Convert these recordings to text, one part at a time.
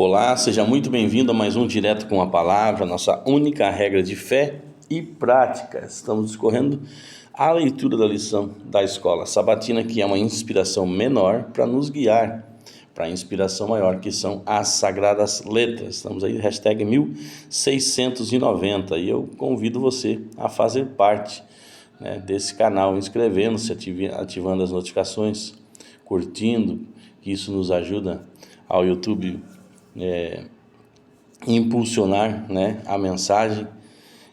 Olá, seja muito bem-vindo a mais um Direto com a Palavra, nossa única regra de fé e prática. Estamos discorrendo a leitura da lição da escola sabatina, que é uma inspiração menor para nos guiar para a inspiração maior, que são as Sagradas Letras. Estamos aí, hashtag 1690, e eu convido você a fazer parte, desse canal, inscrevendo-se, ativando as notificações, curtindo, que isso nos ajuda ao YouTube impulsionar, a mensagem,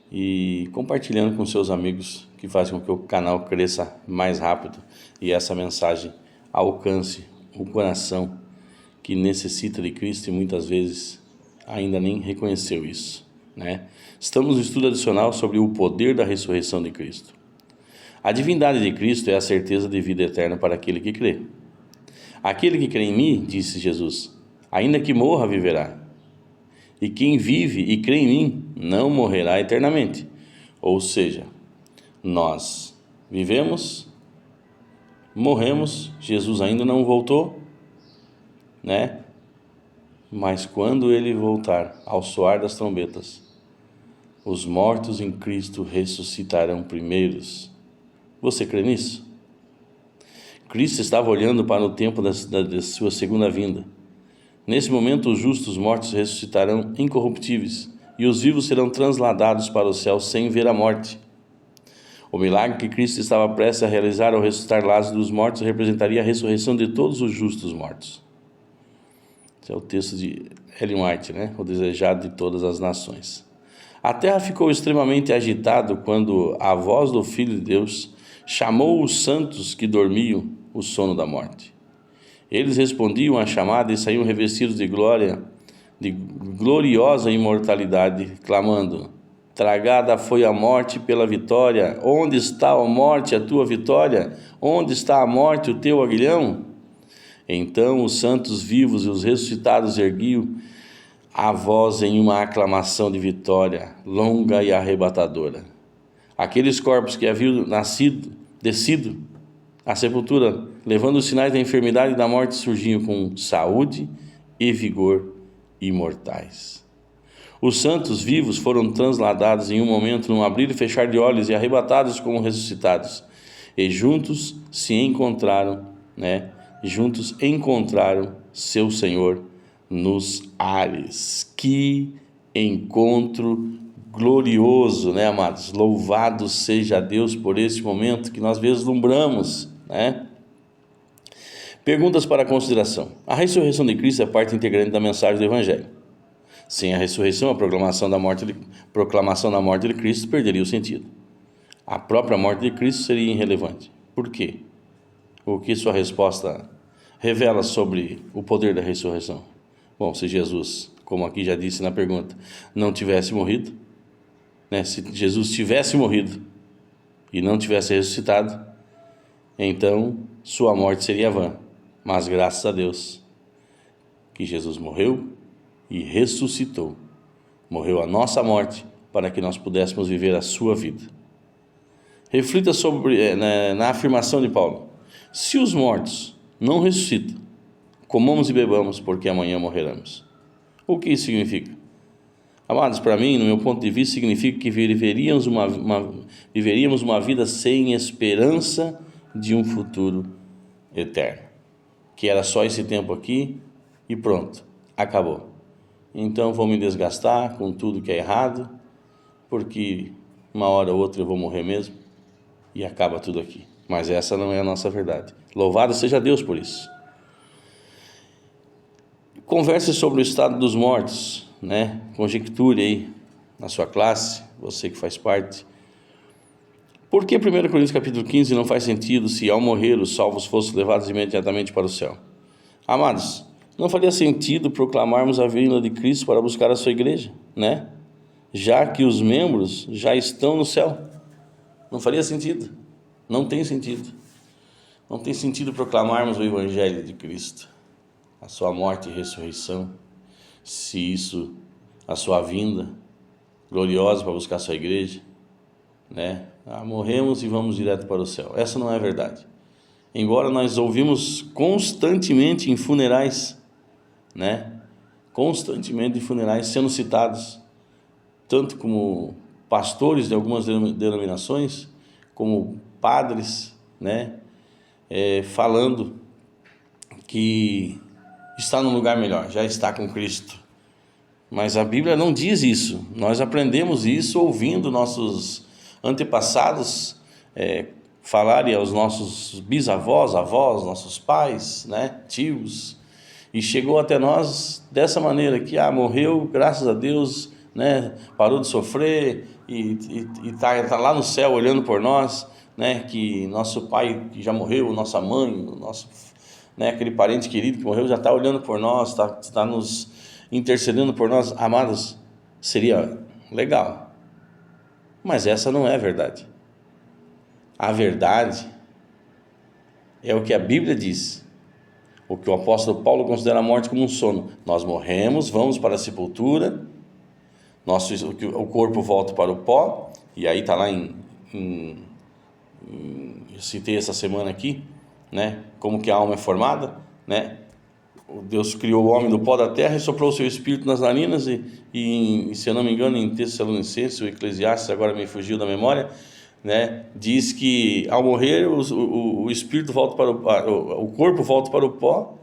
e compartilhando com seus amigos, que fazem com que o canal cresça mais rápido e essa mensagem alcance o coração que necessita de Cristo e muitas vezes ainda nem reconheceu isso, Estamos no estudo adicional sobre o poder da ressurreição de Cristo. A divindade de Cristo é a certeza de vida eterna para aquele que crê. Aquele que crê em mim, disse Jesus, ainda que morra, viverá. E quem vive e crê em mim não morrerá eternamente. Ou seja, nós vivemos, morremos, Jesus ainda não voltou, Mas quando ele voltar, ao soar das trombetas, os mortos em Cristo ressuscitarão primeiros. Você crê nisso? Cristo estava olhando para o tempo da sua segunda vinda. Nesse momento, os justos mortos ressuscitarão incorruptíveis e os vivos serão transladados para o céu sem ver a morte. O milagre que Cristo estava prestes a realizar ao ressuscitar Lázaro dos mortos representaria a ressurreição de todos os justos mortos. Esse é o texto de Ellen White, O desejado de todas as nações. A terra ficou extremamente agitada quando a voz do Filho de Deus chamou os santos que dormiam o sono da morte. Eles respondiam à chamada e saíam revestidos de glória, de gloriosa imortalidade, clamando: tragada foi a morte pela vitória. Onde está, ó morte, a tua vitória? Onde está a morte, o teu aguilhão? Então os santos vivos e os ressuscitados erguiam a voz em uma aclamação de vitória, longa e arrebatadora. Aqueles corpos que haviam descido à sepultura, levando os sinais da enfermidade e da morte, surgiam com saúde e vigor imortais. Os santos vivos foram transladados em um momento, num abrir e fechar de olhos, e arrebatados como ressuscitados. E juntos se encontraram, Juntos encontraram seu Senhor nos ares. Que encontro glorioso, amados? Louvado seja Deus por esse momento que nós vislumbramos, Perguntas para consideração. A ressurreição de Cristo é parte integrante da mensagem do Evangelho. Sem a ressurreição, a proclamação da morte de Cristo perderia o sentido. A própria morte de Cristo seria irrelevante. Por quê? O que sua resposta revela sobre o poder da ressurreição? Bom, se Jesus, como aqui já disse na pergunta, não tivesse morrido, se Jesus tivesse morrido e não tivesse ressuscitado, então sua morte seria vã. Mas graças a Deus que Jesus morreu e ressuscitou. Morreu a nossa morte para que nós pudéssemos viver a sua vida. Reflita sobre na afirmação de Paulo: se os mortos não ressuscitam, comamos e bebamos, porque amanhã morreremos. O que isso significa? Amados, para mim, no meu ponto de vista, significa que viveríamos uma vida sem esperança de um futuro eterno. Que era só esse tempo aqui e pronto, acabou. Então vou me desgastar com tudo que é errado, porque uma hora ou outra eu vou morrer mesmo e acaba tudo aqui. Mas essa não é a nossa verdade. Louvado seja Deus por isso. Converse sobre o estado dos mortos, Conjecture aí na sua classe, você que faz parte. Por que 1 Coríntios capítulo 15 não faz sentido se ao morrer os salvos fossem levados imediatamente para o céu? Amados, não faria sentido proclamarmos a vinda de Cristo para buscar a sua igreja, Já que os membros já estão no céu. Não faria sentido. Não tem sentido. Não tem sentido proclamarmos o Evangelho de Cristo, a sua morte e ressurreição, se isso, a sua vinda gloriosa para buscar a sua igreja, morremos e vamos direto para o céu. Essa não é a verdade. Embora nós ouvimos constantemente em funerais, constantemente em funerais sendo citados, tanto como pastores de algumas denominações, como padres, né, falando que está num lugar melhor, já está com Cristo. Mas a Bíblia não diz isso. Nós aprendemos isso ouvindo nossos antepassados falarem aos nossos bisavós, avós, nossos pais, né, tios, e chegou até nós dessa maneira, que morreu, graças a Deus, né, parou de sofrer e tá lá no céu olhando por nós, né, que nosso pai que já morreu, nossa mãe, nosso, né, aquele parente querido que morreu já está olhando por nós, está nos intercedendo por nós. Amados, seria legal, mas essa não é a verdade. A verdade é o que a Bíblia diz, o que o apóstolo Paulo considera a morte como um sono. Nós morremos, vamos para a sepultura, o corpo volta para o pó, e aí está lá eu citei essa semana aqui, né, como que a alma é formada, né? Deus criou o homem do pó da terra e soprou o seu espírito nas narinas, e se eu não me engano, em Tessalonicenses, o Eclesiastes, agora me fugiu da memória, né, diz que ao morrer o espírito volta para o corpo volta para o pó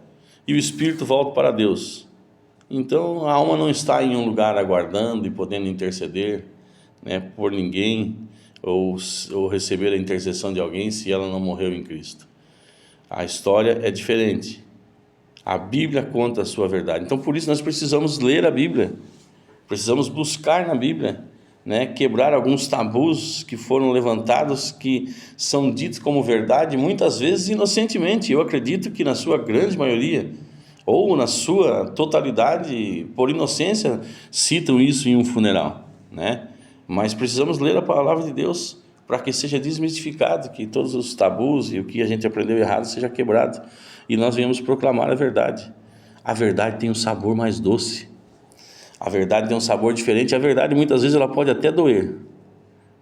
e o espírito volta para Deus. Então a alma não está em um lugar aguardando e podendo interceder, né, por ninguém, ou receber a intercessão de alguém se ela não morreu em Cristo. A história é diferente. A Bíblia conta a sua verdade. Então por isso nós precisamos ler a Bíblia, precisamos buscar na Bíblia, né, quebrar alguns tabus que foram levantados, que são ditos como verdade, muitas vezes inocentemente. Eu acredito que na sua grande maioria, ou na sua totalidade, por inocência, citam isso em um funeral, né? Mas precisamos ler a palavra de Deus para que seja desmistificado, que todos os tabus e o que a gente aprendeu errado seja quebrado, e nós venhamos proclamar a verdade. A verdade tem um sabor mais doce, a verdade tem um sabor diferente. A verdade muitas vezes ela pode até doer,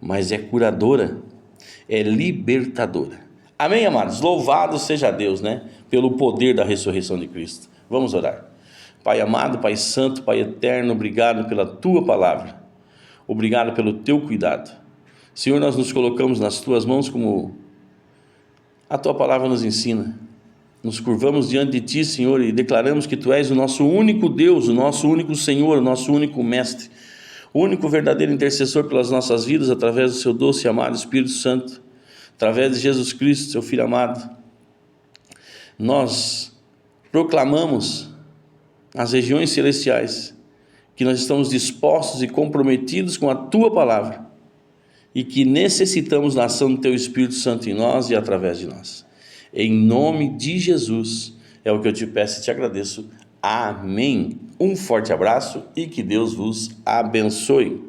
mas é curadora, é libertadora. Amém, amados? Louvado seja Deus, né, pelo poder da ressurreição de Cristo. Vamos orar. Pai amado, Pai santo, Pai eterno, obrigado pela Tua palavra, obrigado pelo Teu cuidado. Senhor, nós nos colocamos nas Tuas mãos como a Tua palavra nos ensina. Nos curvamos diante de Ti, Senhor, e declaramos que Tu és o nosso único Deus, o nosso único Senhor, o nosso único Mestre, o único verdadeiro intercessor pelas nossas vidas, através do Seu doce e amado Espírito Santo, através de Jesus Cristo, Seu Filho amado. Nós proclamamos nas regiões celestiais que nós estamos dispostos e comprometidos com a Tua palavra e que necessitamos da ação do Teu Espírito Santo em nós e através de nós. Em nome de Jesus é o que eu te peço e te agradeço. Amém. Um forte abraço e que Deus vos abençoe.